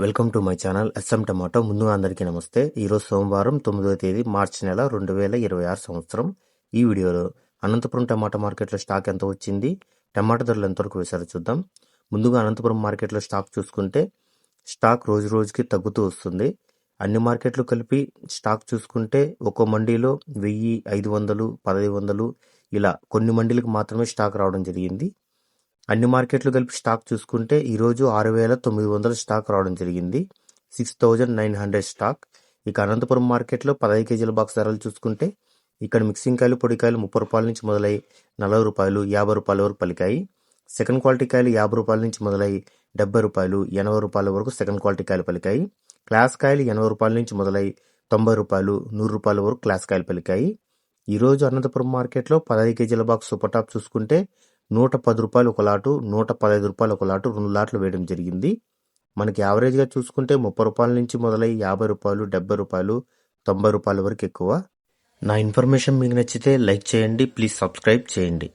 Welcome to my channel S M tomato. ముందుగా అందరికీ నమస్తే. ఈరోజు సోమవారం 9వ తేదీ మార్చి నెల 2026 సంవత్సరం. ఈ వీడియోలో అనంతపురం టమాటా మార్కెట్లో స్టాక్ ఎంత వచ్చింది, టమాటా ధరలు ఎంతవరకు వేశారో చూద్దాం. ముందుగా అనంతపురం మార్కెట్లో స్టాక్ చూసుకుంటే స్టాక్ రోజు రోజుకి తగ్గుతూ వస్తుంది. అన్ని మార్కెట్లు కలిపి స్టాక్ చూసుకుంటే ఒక్కో మండీలో 1000, 500, 1500 ఇలా కొన్ని మండీలకు మాత్రమే స్టాక్ రావడం జరిగింది. అన్ని మార్కెట్లు కలిపి స్టాక్ చూసుకుంటే ఈరోజు 6900 స్టాక్ రావడం జరిగింది. 6900 స్టాక్. ఇక అనంతపురం మార్కెట్లో 15 కేజీల బాక్స్ ధరలు చూసుకుంటే ఇక్కడ మిక్సింగ్ కాయలు, పొడి కాయలు 30 రూపాయల నుంచి మొదలై 40 రూపాయలు, 50 రూపాయల వరకు పలికాయి. సెకండ్ క్వాలిటీ కాయలు 50 రూపాయల నుంచి మొదలై 70 రూపాయలు, 80 రూపాయల వరకు సెకండ్ క్వాలిటీ కాయలు పలికాయి. క్లాస్ కాయలు 80 రూపాయల నుంచి మొదలై 90 రూపాయలు, 100 రూపాయల వరకు క్లాస్ కాయలు పలికాయి. ఈరోజు అనంతపురం మార్కెట్లో 15 కేజీల బాక్స్ సూపర్ టాప్ చూసుకుంటే 110 రూపాయలు ఒక లాటు, 115 రూపాయలు ఒక లాటు, 2 లాట్లు వేయడం జరిగింది. మనకి యావరేజ్గా చూసుకుంటే 30 రూపాయల నుంచి మొదలై 50 రూపాయలు, 70 రూపాయలు, 90 రూపాయల వరకు ఎక్కువ. నా ఇన్ఫర్మేషన్ మీకు నచ్చితే లైక్ చేయండి, ప్లీజ్ సబ్స్క్రైబ్ చేయండి.